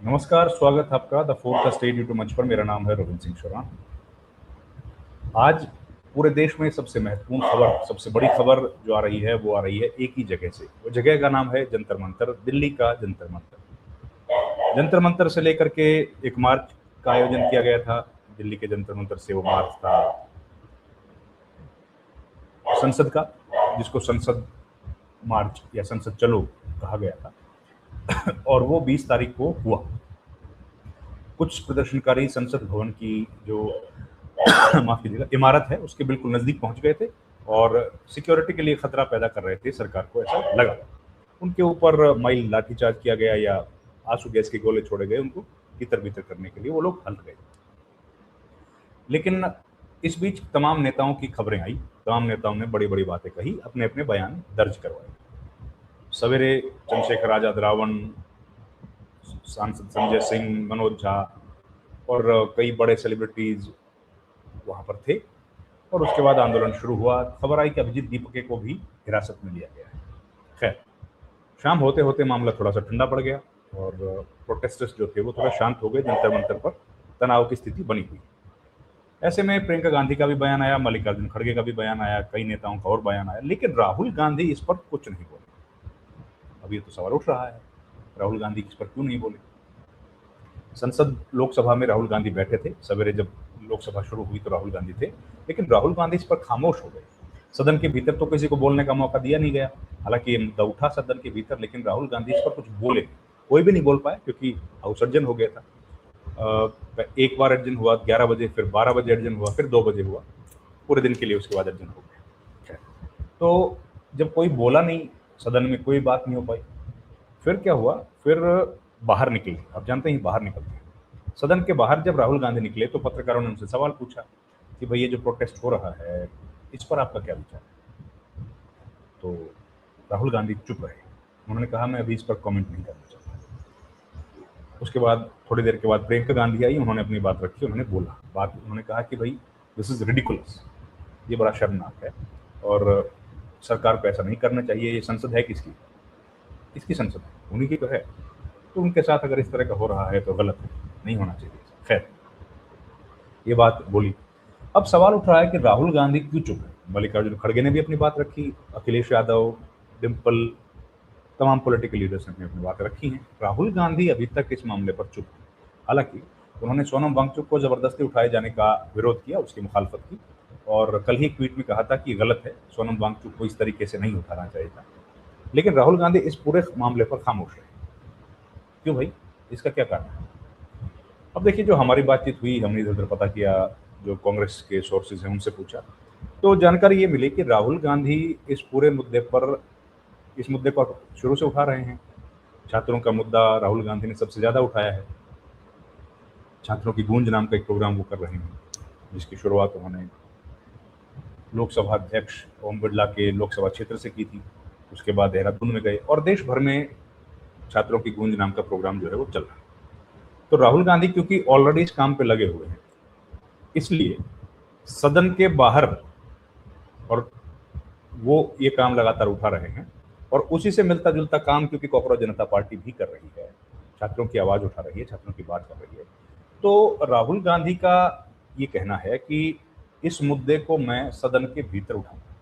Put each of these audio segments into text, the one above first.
नमस्कार, स्वागत है आपका द फोर्थ स्टेट यूट्यूब मंच पर। मेरा नाम है रविंद्र सिंह शोरान। आज पूरे देश में सबसे महत्वपूर्ण खबर, सबसे बड़ी खबर जो आ रही है वो आ रही है एक ही जगह से। वो जगह का नाम है जंतर मंतर, दिल्ली का जंतर मंतर। जंतर मंतर से लेकर के एक मार्च का आयोजन किया गया था। दिल्ली के जंतर मंतर से वो मार्च था संसद का, जिसको संसद मार्च या संसद चलो कहा गया था। और वो 20 तारीख को हुआ। कुछ प्रदर्शनकारी संसद भवन की जो माफ कीजिएगा इमारत है उसके बिल्कुल नजदीक पहुंच गए थे और सिक्योरिटी के लिए खतरा पैदा कर रहे थे, सरकार को ऐसा लगा। उनके ऊपर माइल लाठीचार्ज किया गया या आंसू गैस के गोले छोड़े गए उनको तितर बितर करने के लिए। वो लोग हल्क गए। लेकिन इस बीच तमाम नेताओं की खबरें आई, तमाम नेताओं ने बड़ी बड़ी बातें कही, अपने अपने बयान दर्ज करवाए। सवेरे चंद्रशेखर आजाद, रावण, सांसद संजय सिंह, मनोज झा और कई बड़े सेलिब्रिटीज वहां पर थे। और उसके बाद आंदोलन शुरू हुआ। खबर आई कि अभिजीत दीपके को भी हिरासत में लिया गया है। खैर, शाम होते होते मामला थोड़ा सा ठंडा पड़ गया और प्रोटेस्टर्स जो थे वो थोड़ा शांत हो गए। जंतर मंतर पर तनाव की स्थिति बनी हुई। ऐसे में प्रियंका गांधी का भी बयान आया, मल्लिकार्जुन खड़गे का भी बयान आया, कई नेताओं का और बयान आया, लेकिन राहुल गांधी इस पर कुछ नहीं बोले। अब ये तो सवाल उठ रहा है, राहुल गांधी इस पर क्यों नहीं बोले? संसद लोकसभा में राहुल गांधी बैठे थे। सवेरे जब लोकसभा शुरू हुई तो राहुल गांधी थे, लेकिन राहुल गांधी इस पर खामोश हो गए। सदन के भीतर तो किसी को बोलने का मौका दिया नहीं गया। हालांकि ये मुद्दा उठा सदन के भीतर, लेकिन राहुल गांधी इस पर कुछ बोले, कोई भी नहीं बोल पाए क्योंकि अवसर्जन हो गया था। एक बार अर्जन हुआ 11 बजे, फिर 12 बजे अर्जन हुआ, फिर 2 बजे हुआ, पूरे दिन के लिए उसके बाद अर्जन हो गया। तो जब कोई बोला नहीं, सदन में कोई बात नहीं हो पाई, फिर क्या हुआ? फिर बाहर निकले। आप जानते हैं बाहर निकलते हैं। सदन के बाहर जब राहुल गांधी निकले तो पत्रकारों ने उनसे सवाल पूछा कि भाई ये जो प्रोटेस्ट हो रहा है इस पर आपका क्या विचार है? तो राहुल गांधी चुप रहे। उन्होंने कहा मैं अभी इस पर कमेंट नहीं करना चाहता। उसके बाद थोड़ी देर के बाद प्रियंका गांधी आई, उन्होंने अपनी बात रखी, उन्होंने बोला बात, उन्होंने कहा कि भाई दिस इज रिडिकुलस, ये बड़ा शर्मनाक है और सरकार को ऐसा नहीं करना चाहिए। ये संसद है किसकी? किसकी संसद है? उन्हीं की तो है। तो उनके साथ अगर इस तरह का हो रहा है तो गलत है, नहीं होना चाहिए। खैर, ये बात बोली। अब सवाल उठ रहा है कि राहुल गांधी क्यों चुप है? मल्लिकार्जुन खड़गे ने भी अपनी बात रखी, अखिलेश यादव, डिम्पल, तमाम पॉलिटिकल लीडर्स ने अपनी बातें रखी हैं। राहुल गांधी अभी तक इस मामले पर चुप है। हालांकि उन्होंने सोनम वांगचुक को जबरदस्ती उठाए जाने का विरोध किया, उसकी मुखालफत की, और कल ही एक ट्वीट में कहा था कि गलत है, सोनम वांगचुक को इस तरीके से नहीं उठाना चाहिए था। लेकिन राहुल गांधी इस पूरे मामले पर खामोश है। क्यों भाई? इसका क्या कारण है? अब देखिए, जो हमारी बातचीत हुई, हमने इधर उधर पता किया, जो कांग्रेस के सोर्सेज हैं उनसे पूछा, तो जानकारी ये मिली कि राहुल गांधी इस पूरे मुद्दे पर, इस मुद्दे को शुरू से उठा रहे हैं। छात्रों का मुद्दा राहुल गांधी ने सबसे ज्यादा उठाया है। छात्रों की गूंज नाम का एक प्रोग्राम वो कर रहे हैं, जिसकी शुरुआत उन्होंने लोकसभा अध्यक्ष ओम बिरला के लोकसभा क्षेत्र से की थी। उसके बाद देहरादून में गए और देश भर में छात्रों की गूंज नाम का प्रोग्राम जो है वो चल रहा है। तो राहुल गांधी क्योंकि ऑलरेडी इस काम पे लगे हुए हैं, इसलिए सदन के बाहर और वो ये काम लगातार उठा रहे हैं। और उसी से मिलता जुलता काम क्योंकि कॉकरोच जनता पार्टी भी कर रही है, छात्रों की आवाज उठा रही है, छात्रों की बात कर रही है। तो राहुल गांधी का ये कहना है कि इस मुद्दे को मैं सदन के भीतर उठाऊंगा,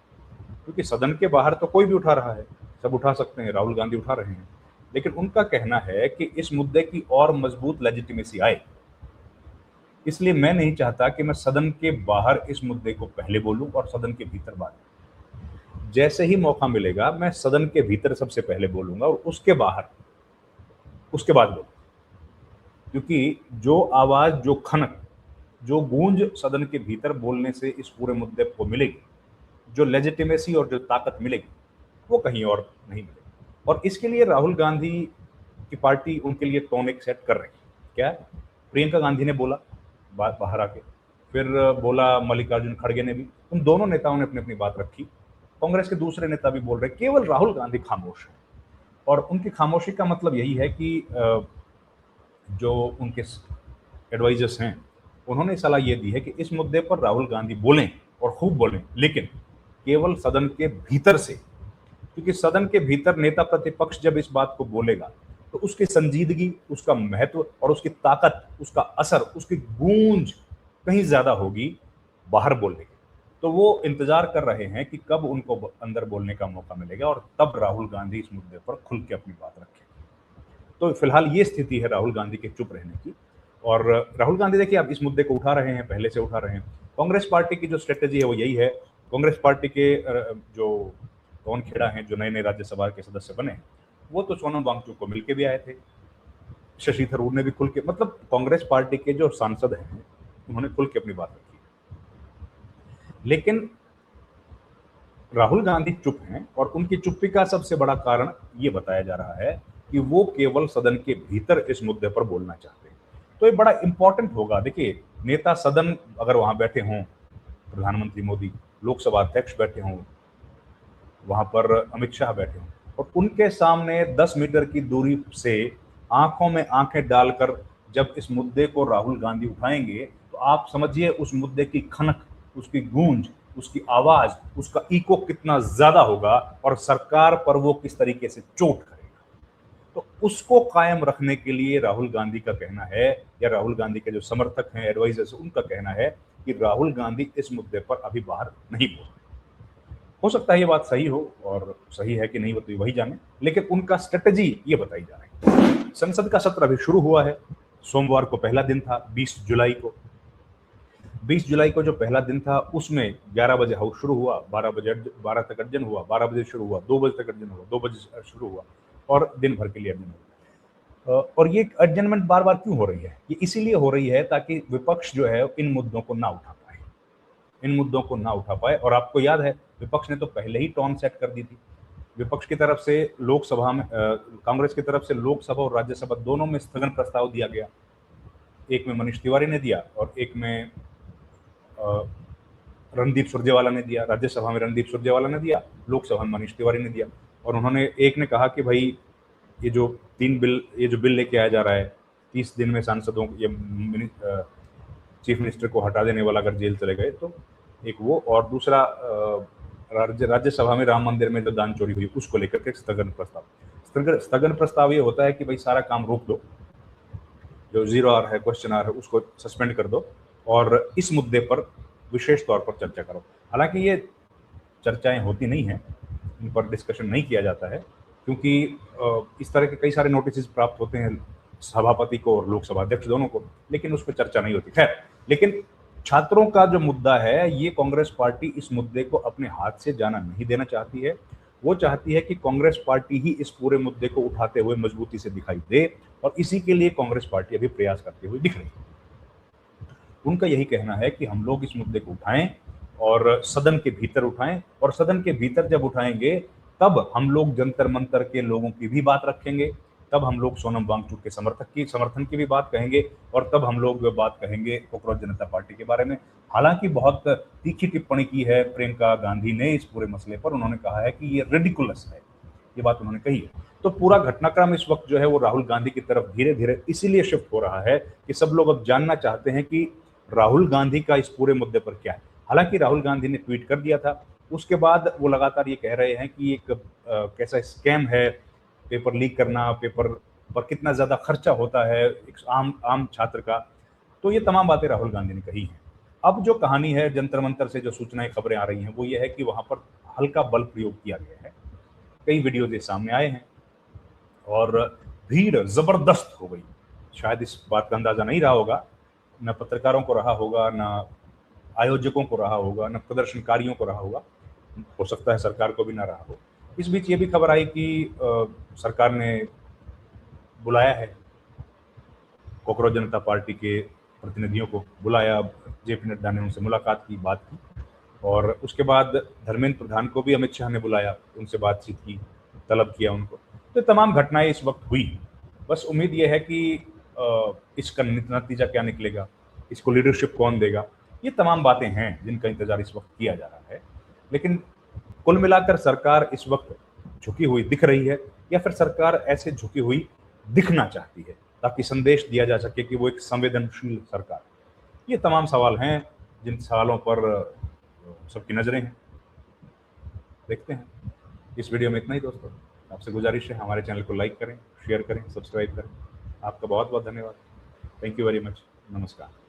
क्योंकि सदन के बाहर तो कोई भी उठा रहा है, सब उठा सकते हैं, राहुल गांधी उठा रहे हैं। लेकिन उनका कहना है कि इस मुद्दे की और मजबूत लेजिटिमेसी आए, इसलिए मैं नहीं चाहता कि मैं सदन के बाहर इस मुद्दे को पहले बोलूं और सदन के भीतर बात। जैसे ही मौका मिलेगा मैं सदन के भीतर सबसे पहले बोलूंगा और उसके बाहर, उसके बाद बोलूंगा। क्योंकि जो आवाज, जो खनक, जो गूंज सदन के भीतर बोलने से इस पूरे मुद्दे को मिलेगी, जो लेजिटिमेसी और जो ताकत मिलेगी, वो कहीं और नहीं मिलेगी। और इसके लिए राहुल गांधी की पार्टी उनके लिए टोन एक सेट कर रही है। क्या है? प्रियंका गांधी ने बोला बात बाहर आके, फिर बोला मल्लिकार्जुन खड़गे ने भी। उन दोनों नेताओं ने अपनी अपनी बात रखी। कांग्रेस के दूसरे नेता भी बोल रहे, केवल राहुल गांधी खामोश है। और उनकी खामोशी का मतलब यही है कि जो उनके एडवाइजर्स हैं उन्होंने सलाह ये दी है कि इस मुद्दे पर राहुल गांधी बोलें और खूब बोलें, लेकिन केवल सदन के भीतर से। क्योंकि सदन के भीतर नेता प्रतिपक्ष जब इस बात को बोलेगा तो उसकी संजीदगी, उसका महत्व और उसकी ताकत, उसका असर, उसकी गूंज कहीं ज्यादा होगी बाहर बोलने की। तो वो इंतजार कर रहे हैं कि कब उनको अंदर बोलने का मौका मिलेगा और तब राहुल गांधी इस मुद्दे पर खुल के अपनी बात रखेंगे। तो फिलहाल ये स्थिति है राहुल गांधी के चुप रहने की। और राहुल गांधी देखिए अब इस मुद्दे को उठा रहे हैं, पहले से उठा रहे हैं। कांग्रेस पार्टी की जो स्ट्रेटेजी है वो यही है। कांग्रेस पार्टी के जो पवन खेड़ा हैं, जो नए नए राज्यसभा के सदस्य बने, वो तो सोनम वांगचुक को मिलके भी आए थे। शशि थरूर ने भी खुल के, मतलब कांग्रेस पार्टी के जो सांसद हैं उन्होंने खुल के अपनी बात रखी। लेकिन राहुल गांधी चुप हैं और उनकी चुप्पी का सबसे बड़ा कारण ये बताया जा रहा है कि वो केवल सदन के भीतर इस मुद्दे पर बोलना चाहते हैं। तो ये बड़ा इंपॉर्टेंट होगा। देखिए, नेता सदन अगर वहां बैठे हों, प्रधानमंत्री मोदी, लोकसभा अध्यक्ष बैठे हों, वहां पर अमित शाह बैठे हों, और उनके सामने 10 मीटर की दूरी से आंखों में आंखें डालकर जब इस मुद्दे को राहुल गांधी उठाएंगे, तो आप समझिए उस मुद्दे की खनक, उसकी गूंज, उसकी आवाज, उसका इको कितना ज्यादा होगा और सरकार पर वो किस तरीके से चोट करेगा। तो उसको कायम रखने के लिए राहुल गांधी का कहना है, या राहुल गांधी के जो समर्थक हैं, एडवाइजर्स, उनका कहना है कि राहुल गांधी इस मुद्दे पर अभी बाहर नहीं बोल रहे। हो सकता है ये बात सही हो, और सही है कि नहीं वो तो वही जाने, लेकिन उनका स्ट्रेटजी ये बताई जा रही है। संसद का सत्र अभी शुरू हुआ है। सोमवार को पहला दिन था, 20 जुलाई को। 20 जुलाई को जो पहला दिन था उसमें 11 बजे हाउस शुरू हुआ, 12 तक अर्जन हुआ, 12 बजे शुरू हुआ, 2 बजे तक अर्जन हुआ, 2 बजे शुरू हुआ और दिन भर के लिए अर्जन हुआ। और ये अर्जनमेंट बार बार क्यों हो रही है? ये इसीलिए हो रही है ताकि विपक्ष जो है इन मुद्दों को ना उठा पाए, इन मुद्दों को ना उठा पाए। और आपको याद है विपक्ष ने तो पहले ही टोन सेट कर दी थी। विपक्ष की तरफ से लोकसभा में, कांग्रेस की तरफ से लोकसभा और राज्यसभा दोनों में स्थगन प्रस्ताव दिया गया। एक में मनीष तिवारी ने दिया और एक में रणदीप सुरजेवाला ने दिया। राज्यसभा में रणदीप सुरजेवाला ने दिया, लोकसभा में मनीष तिवारी ने दिया। और उन्होंने, एक ने कहा कि भाई ये जो बिल लेके आया जा रहा है, 30 दिन में सांसदों को, ये चीफ मिनिस्टर को हटा देने वाला अगर जेल चले गए तो एक वो, और दूसरा राज्यसभा में राम मंदिर में जो दान चोरी हुई उसको लेकर के स्थगन प्रस्ताव। स्थगन प्रस्ताव ये होता है कि भाई सारा काम रोक दो, जो 0 आवर है, क्वेश्चन आवर है, उसको सस्पेंड कर दो और इस मुद्दे पर विशेष तौर पर चर्चा करो। हालांकि ये चर्चाएं होती नहीं हैं, इन पर डिस्कशन नहीं किया जाता है, क्योंकि इस तरह के कई सारे नोटिस प्राप्त होते हैं सभापति को और लोकसभा अध्यक्ष दोनों को, लेकिन उस पर चर्चा नहीं होती। खैर, लेकिन छात्रों का जो मुद्दा है, ये कांग्रेस पार्टी इस मुद्दे को अपने हाथ से जाना नहीं देना चाहती है। वो चाहती है कि कांग्रेस पार्टी ही इस पूरे मुद्दे को उठाते हुए मजबूती से दिखाई दे, और इसी के लिए कांग्रेस पार्टी अभी प्रयास करते हुए दिख रही है। उनका यही कहना है कि हम लोग इस मुद्दे को उठाएं और सदन के भीतर उठाएं, और सदन के भीतर जब उठाएंगे तब हम लोग जंतर मंतर के लोगों की भी बात रखेंगे, तब हम लोग सोनम वांगचुक के समर्थन की भी बात कहेंगे, और तब हम लोग बात कहेंगे कॉकरोच जनता पार्टी के बारे में। हालांकि बहुत तीखी टिप्पणी की है प्रियंका गांधी ने इस पूरे मसले पर। उन्होंने कहा है कि ये रिडिकुलस है, ये बात उन्होंने कही है। तो पूरा घटनाक्रम इस वक्त जो है वो राहुल गांधी की तरफ धीरे धीरे इसीलिए शिफ्ट हो रहा है कि सब लोग अब जानना चाहते हैं कि राहुल गांधी का इस पूरे मुद्दे पर क्या है। हालांकि राहुल गांधी ने ट्वीट कर दिया था, उसके बाद वो लगातार ये कह रहे हैं कि एक कैसा स्कैम है पेपर लीक करना, पेपर पर कितना ज्यादा खर्चा होता है एक आम छात्र का। तो ये तमाम बातें राहुल गांधी ने कही हैं। अब जो कहानी है, जंतर मंतर से जो सूचनाएं, खबरें आ रही हैं, वो ये है कि वहां पर हल्का बल प्रयोग किया गया है। कई वीडियो ये सामने आए हैं और भीड़ जबरदस्त हो गई। शायद इस बात का अंदाजा नहीं रहा होगा, न पत्रकारों को रहा होगा, न आयोजकों को रहा होगा, न प्रदर्शनकारियों को रहा होगा, हो सकता है सरकार को भी ना रहा हो। इस बीच ये भी खबर आई कि सरकार ने बुलाया है, कॉकरोच जनता पार्टी के प्रतिनिधियों को बुलाया, जेपी नड्डा ने उनसे मुलाकात की, बात की, और उसके बाद धर्मेंद्र प्रधान को भी अमित शाह ने बुलाया, उनसे बातचीत की, तलब किया उनको। तो तमाम घटनाएं इस वक्त हुई। बस उम्मीद यह है कि इसका नतीजा क्या निकलेगा, इसको लीडरशिप कौन देगा, ये तमाम बातें हैं जिनका इंतजार इस वक्त किया जा रहा है। लेकिन कुल मिलाकर सरकार इस वक्त झुकी हुई दिख रही है, या फिर सरकार ऐसे झुकी हुई दिखना चाहती है ताकि संदेश दिया जा सके कि वो एक संवेदनशील सरकार। ये तमाम सवाल हैं जिन सवालों पर सबकी नजरें हैं। देखते हैं। इस वीडियो में इतना ही दोस्तों। आपसे गुजारिश है हमारे चैनल को लाइक करें, शेयर करें, सब्सक्राइब करें। आपका बहुत बहुत धन्यवाद। Thank you very much. नमस्कार।